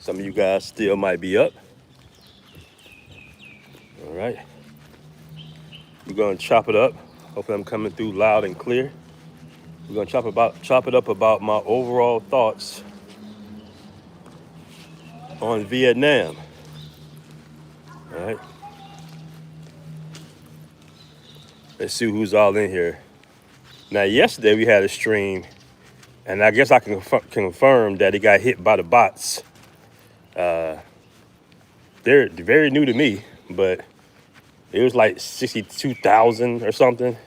Some of you guys still might be up. All right. We're gonna chop it up. Hopefully I'm coming through loud and clear. We're gonna chop it up about my overall thoughts on Vietnam. All right. Let's see who's all in here. Now, yesterday we had a stream, and I guess I can confirm that it got hit by the bots. They're very new to me, but it was like 62,000 or something.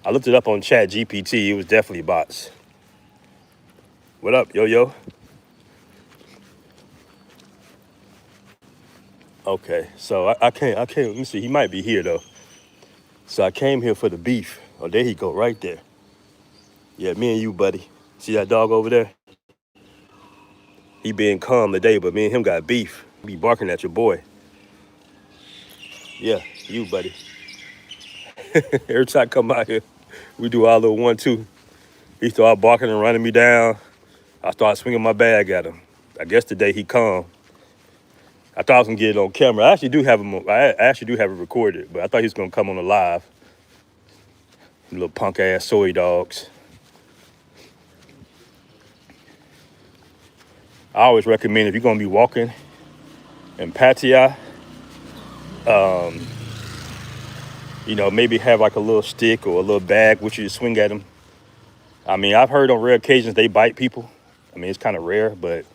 I looked it up on Chat GPT. It was definitely bots. What up, yo? Okay, so I can't, let me see, he might be here though. So I came here for the beef. Oh, there he go, right there. Yeah, me and you, buddy. See that dog over there? He being calm today, but me and him got beef. He be barking at your boy. Yeah, you, buddy. Every time I come out here, we do our little 1-2. He started barking and running me down. I started swinging my bag at him. I guess today he calm. I thought I was gonna get it on camera. I actually do have it recorded, but I thought he was gonna come on the live. Little punk ass soy dogs. I always recommend if you're gonna be walking in Pattaya, maybe have like a little stick or a little bag which you swing at them. I mean, I've heard on rare occasions they bite people. I mean, it's kind of rare, but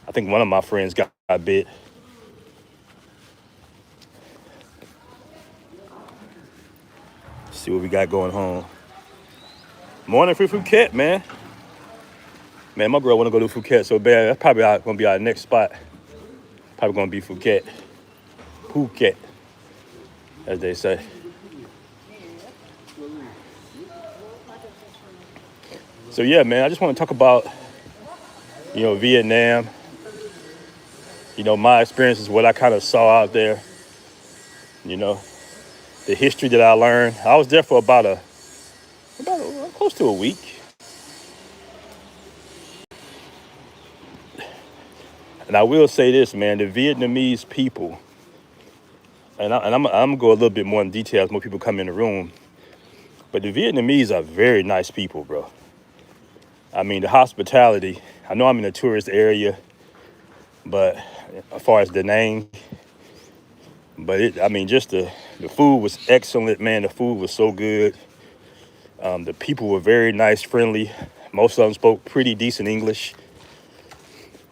I think one of my friends got bit. See what we got going home. Morning for Phuket, man. Man, my girl want to go to Phuket so bad. That's probably going to be our next spot. Probably going to be Phuket. Phuket, as they say. So yeah, man, I just want to talk about, Vietnam. My experiences, what I kind of saw out there. The history that I learned. I was there for about close to a week. And I will say this, man, the Vietnamese people, and I'm gonna go a little bit more in detail as more people come in the room, but the Vietnamese are very nice people, bro. I mean, the hospitality, I know I'm in a tourist area, but as far as Da Nang, just the food was excellent, man. The food was so good. The people were very nice, friendly. Most of them spoke pretty decent English.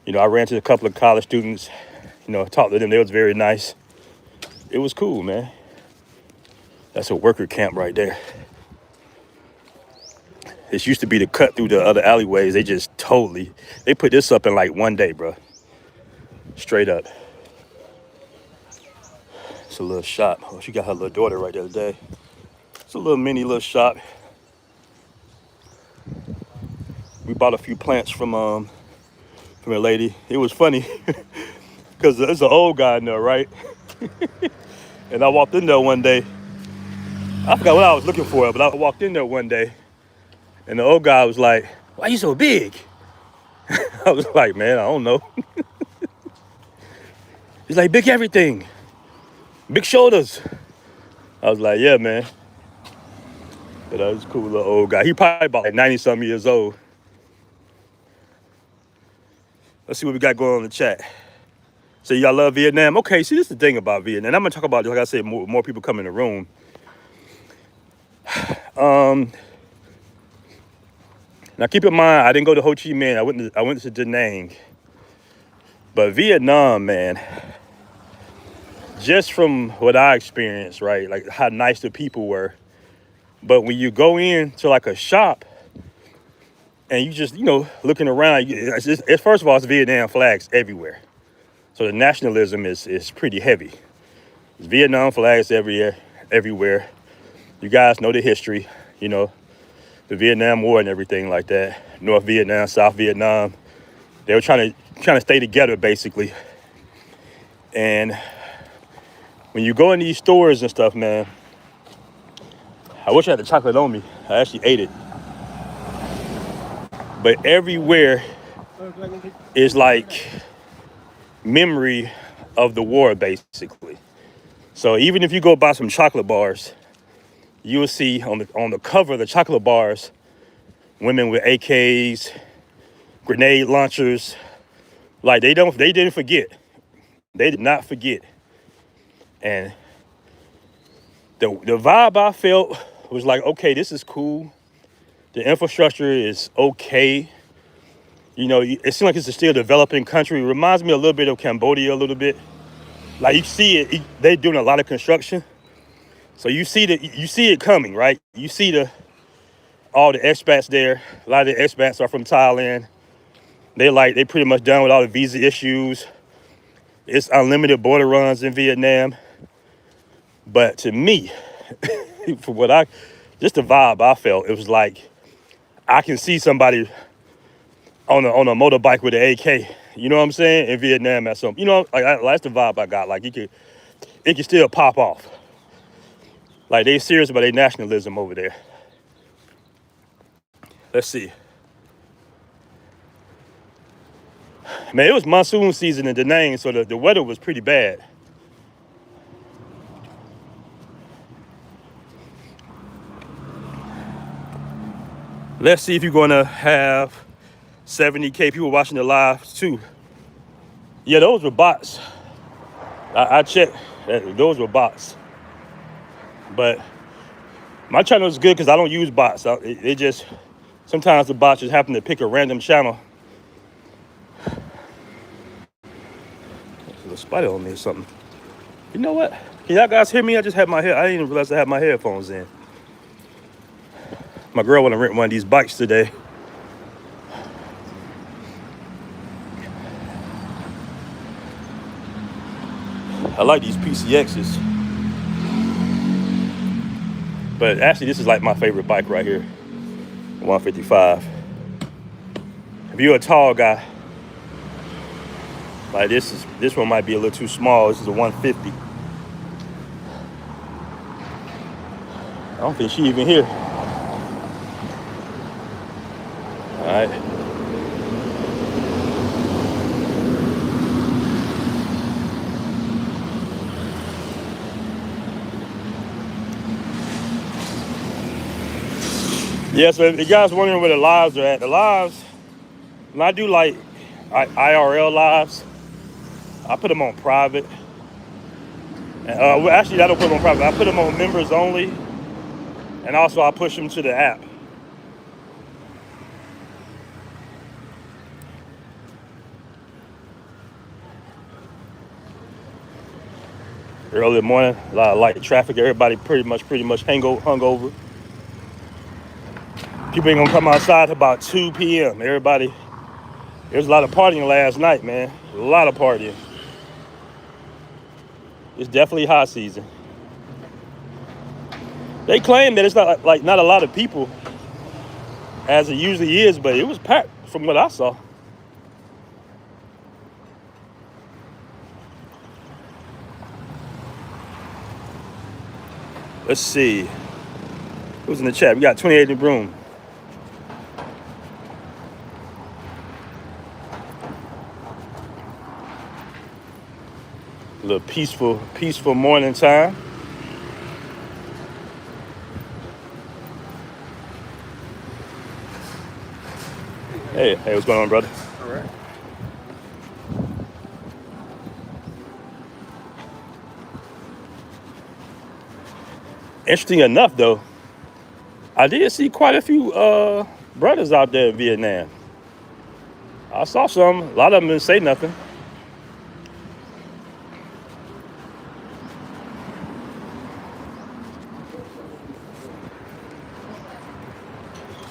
I ran to a couple of college students, talked to them. They was very nice. It was cool, man. That's a worker camp right there. This used to be the cut through the other alleyways. They put this up in like one day, bro. Straight up. It's a little shop. Oh, she got her little daughter right there today. It's a little little shop. We bought a few plants from a lady. It was funny because there's an old guy in there, right? And I walked in there one day. I forgot what I was looking for, but I walked in there one day and the old guy was like, "Why you so big?" I was like, "Man, I don't know." He's like, "Big everything. Big shoulders." I was like, "Yeah, man." But that was a cool little old guy. He probably about like 90-something years old. Let's see what we got going on in the chat. So y'all love Vietnam? Okay, see, this is the thing about Vietnam. I'm gonna talk about, like I said, more people come in the room. Now keep in mind, I didn't go to Ho Chi Minh. I went to Da Nang. But Vietnam, man, just from what I experienced, right, like how nice the people were. But when you go into like a shop and you just, looking around, first of all, it's Vietnam flags everywhere. So the nationalism is pretty heavy. There's Vietnam flags everywhere. You guys know the history, the Vietnam War and everything like that. North Vietnam, South Vietnam. They were trying to stay together, basically. And when you go in these stores and stuff, man, I wish I had the chocolate on me. I actually ate it. But everywhere is like memory of the war, basically. So even if you go buy some chocolate bars, you will see on the cover of the chocolate bars, women with AKs, grenade launchers. Like they didn't forget. They did not forget. And the vibe I felt was like, okay, this is cool. The infrastructure is okay. You know, it seems like it's a still developing country. It reminds me a little bit of Cambodia a little bit. Like you see it, they're doing a lot of construction. So you see it coming, right? You see all the expats there. A lot of the expats are from Thailand. They pretty much done with all the visa issues. It's unlimited border runs in Vietnam. But to me, just the vibe I felt, it was like I can see somebody on a motorbike with an AK. You know what I'm saying? In Vietnam at some, that's the vibe I got. Like it can still pop off. Like they serious about their nationalism over there. Let's see. Man, it was monsoon season in Da Nang, so the weather was pretty bad. Let's see if you're gonna have 70K people watching the live too. Yeah, those were bots. I checked. Those were bots. But my channel is good because I don't use bots. It just, sometimes the bots just happen to pick a random channel. There's a spider on me or something. You know what? Can y'all guys hear me? I didn't even realize I had my headphones in. My girl wanna rent one of these bikes today. I like these PCXs. But actually, this is like my favorite bike right here, 155. If you're a tall guy, like this one might be a little too small. This is a 150. I don't think she even here. All right. Yeah, so if you guys wondering where the lives are at, the lives, when I do like IRL lives, I put them on private. Well, actually, I don't put them on private. I put them on members only, and also I push them to the app. Early morning, a lot of light traffic. Everybody pretty much hungover. People ain't gonna come outside till about 2 p.m. Everybody, there's a lot of partying last night, man. A lot of partying. It's definitely high season. They claim that it's not like not a lot of people, as it usually is, but it was packed from what I saw. Let's see. Who's in the chat? We got 28 in the room. A little peaceful morning time. Hey, what's going on, brother? All right. Interesting enough, though, I did see quite a few brothers out there in Vietnam. I saw some. A lot of them didn't say nothing.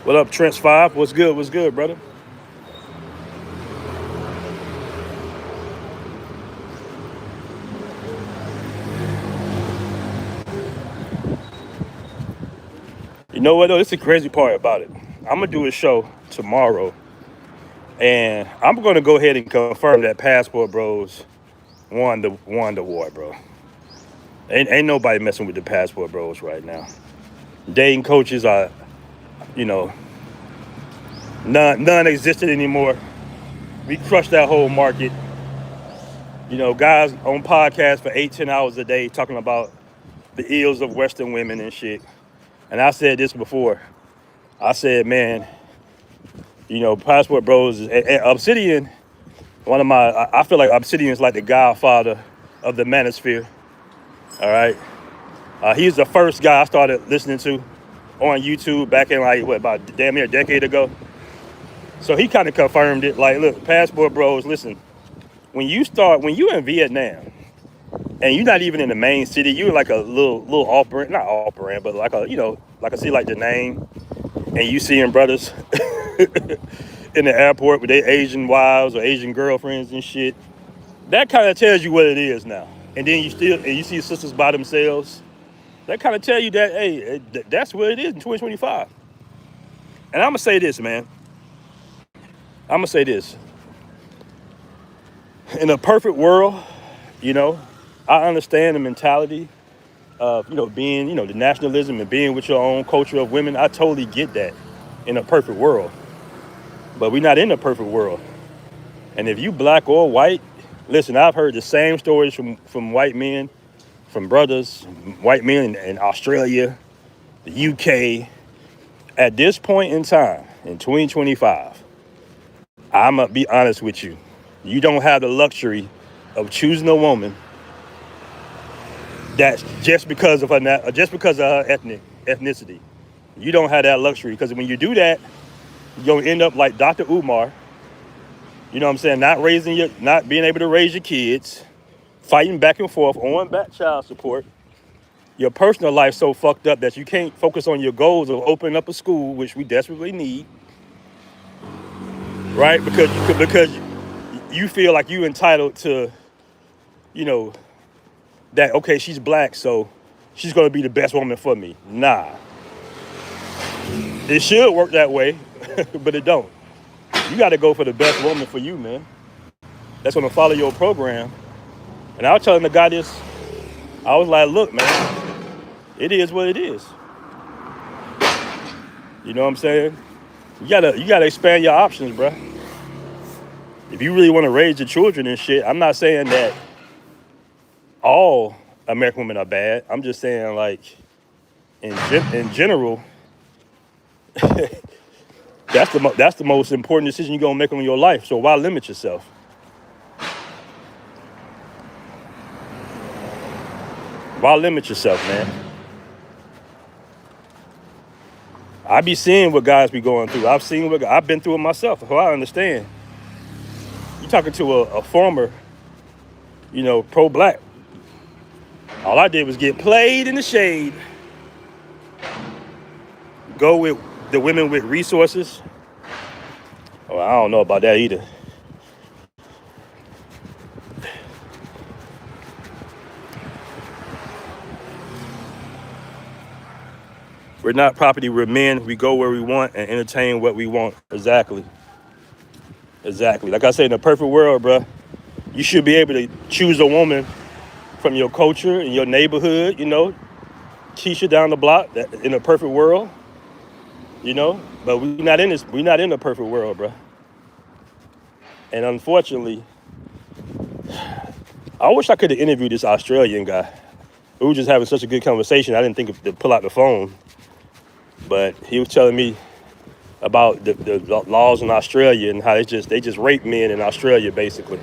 What up, Trent 5? What's good, brother? You know what, though? This is the crazy part about it. I'm going to do a show tomorrow, and I'm going to go ahead and confirm that Passport Bros won the war, bro. Ain't nobody messing with the Passport Bros right now. Dating coaches are, non-existent anymore. We crushed that whole market. Guys on podcasts for 8, 10 hours a day talking about the ills of Western women and shit. And I said this before. I said, man, Passport Bros and Obsidian. I feel like Obsidian is like the godfather of the manosphere. All right. He's the first guy I started listening to on YouTube back in about damn near a decade ago. So he kind of confirmed it. Like, look, Passport Bros, listen, when you're in Vietnam and you're not even in the main city, you're like a little off brand, not off brand, but like like I see like the name, and you seeing brothers in the airport with their Asian wives or Asian girlfriends and shit. That kind of tells you what it is now. And then you see sisters by themselves. That kind of tell you that, hey, that's what it is in 2025. And I'm gonna say this, man. I'm gonna say this. In a perfect world, I understand the mentality of, being, the nationalism and being with your own culture of women. I totally get that in a perfect world. But we're not in a perfect world. And if you black or white, listen, I've heard the same stories from white men, from brothers, white men in Australia, the UK. At this point in time, in 2025, I'm going to be honest with you. You don't have the luxury of choosing a woman that's just because of her ethnicity. You don't have that luxury, because when you do that, you're going to end up like Dr. Umar. You know what I'm saying? Not being able to raise your kids, fighting back and forth, on back child support. Your personal life so fucked up that you can't focus on your goals of opening up a school, which we desperately need, right? Because you feel like you entitled to, that, okay, she's black, so she's gonna be the best woman for me. Nah. It should work that way, but it don't. You gotta go for the best woman for you, man. That's gonna follow your program. And I was telling the guy this, I was like, look, man, it is what it is. You know what I'm saying? You gotta expand your options, bro. If you really want to raise your children and shit, I'm not saying that all American women are bad. I'm just saying, like, in general, that's the most important decision you're gonna make on your life. So why limit yourself? Why limit yourself, man? I be seeing what guys be going through. I've been through it myself, so I understand. You talking to a former, pro-black. All I did was get played in the shade. Go with the women with resources. Oh, I don't know about that either. We're not property, we're men. We go where we want and entertain what we want. Exactly. Like I said, in a perfect world, bro, you should be able to choose a woman from your culture and your neighborhood, Keisha down the block, in a perfect world, but we're not in a perfect world, bro. And unfortunately, I wish I could have interviewed this Australian guy. We were just having such a good conversation. I didn't think to pull out the phone, but he was telling me about the laws in Australia and how they just rape men in Australia, basically.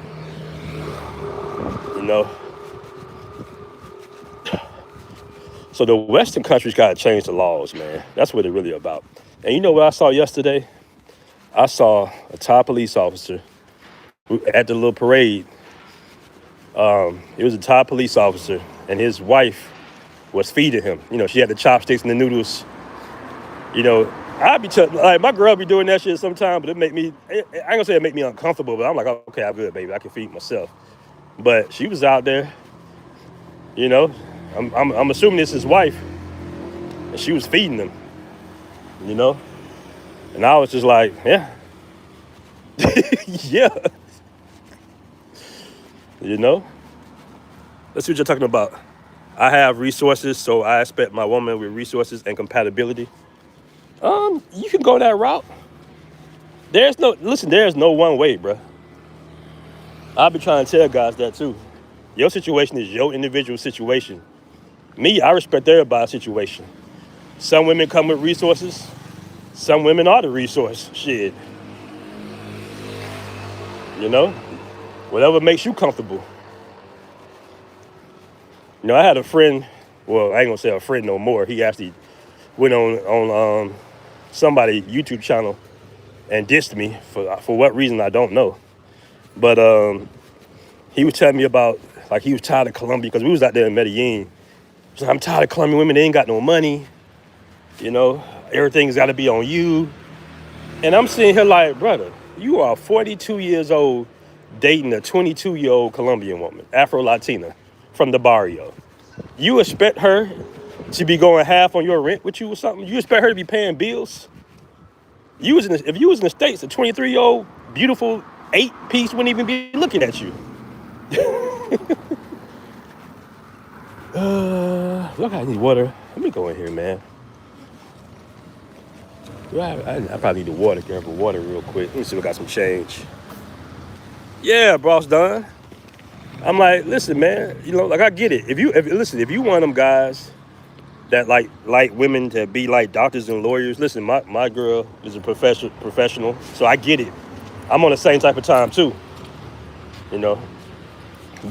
So the Western countries got to change the laws, man. That's what it's really about. And you know what I saw yesterday? I saw a Thai police officer at the little parade. It was a Thai police officer, and his wife was feeding him. She had the chopsticks and the noodles. I'd be like, my girl be doing that shit sometimes, but I ain't gonna say it make me uncomfortable, but I'm like, okay, I'm good, baby. I can feed myself. But she was out there, I'm assuming this is his wife, and she was feeding them, and I was just like, yeah, yeah, Let's see what you're talking about. I have resources, so I expect my woman with resources and compatibility. You can go that route. There's no one way, bro. I'll be trying to tell guys that too. Your situation is your individual situation. Me, I respect everybody's situation. Some women come with resources. Some women are the resource. Shit, you know, whatever makes you comfortable. I had a friend. Well, I ain't gonna say a friend no more. He actually went on somebody YouTube channel and dissed me for what reason I don't know. But he was telling me about, like, he was tired of Colombia because we was out there in Medellin. He's like, I'm tired of Colombian women. They ain't got no money. Everything's got to be on you. And I'm sitting here like, brother, you are 42 years old dating a 22-year-old Colombian woman, Afro-Latina, from the barrio. You expect her to be going half on your rent with you or something? You expect her to be paying bills? If you was in the States, a 23-year-old, beautiful 8-piece wouldn't even be looking at you. Look, I need water. Let me go in here, man. I probably need the water. Grab the water real quick. Let me see if I got some change. Yeah, boss done. I'm like, listen, man. Like, I get it. If you one of them guys that like women to be like doctors and lawyers, listen, my girl is a professional, so I get it. I'm on the same type of time too,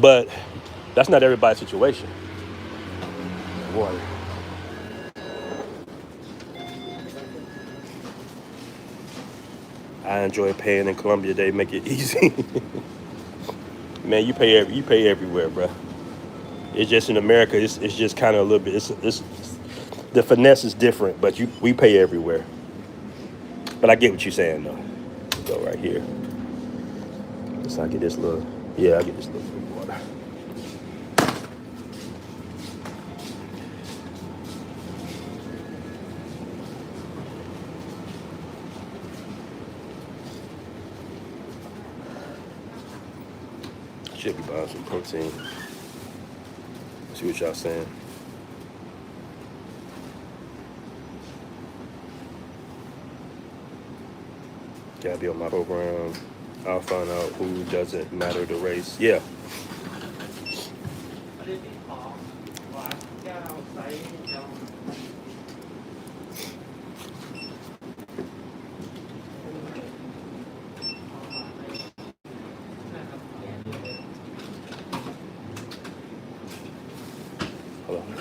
but that's not everybody's situation. Water. I enjoy paying in Colombia. They make it easy. Man, you pay everywhere, bro. It's just in America. It's just kind of a little bit. It's the finesse is different, but we pay everywhere. But I get what you're saying though. Go right here. So I get this little. Yeah, I get this little water. Should be buying some protein. See what y'all saying. Gotta be on my program. I'll find out who doesn't matter the race. Yeah. Hold on.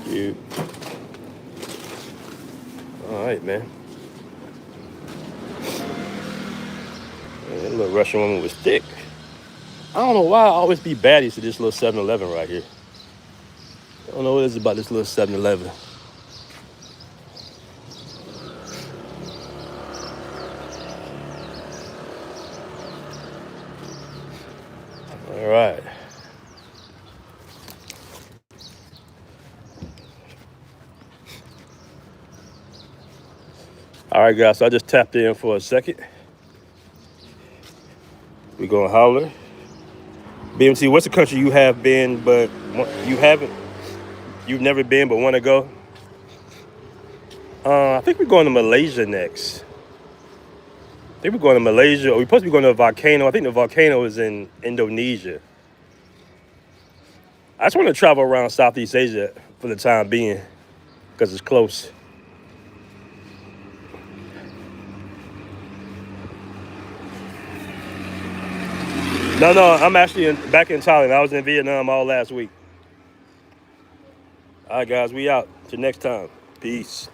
You. All right, man. That little Russian woman was thick. I don't know why I always be baddies to this little 7-Eleven right here. I don't know what it is about this little 7-Eleven. All right. All right, guys, so I just tapped in for a second. We're going to holler. BMT, what's the country you have been but you haven't? You've never been but want to go? I think we're going to Malaysia next. I think we're going to Malaysia, or we're supposed to be going to a volcano. I think the volcano is in Indonesia. I just want to travel around Southeast Asia for the time being because it's close. No, I'm actually back in Thailand. I was in Vietnam all last week. All right, guys, we out. Till next time. Peace.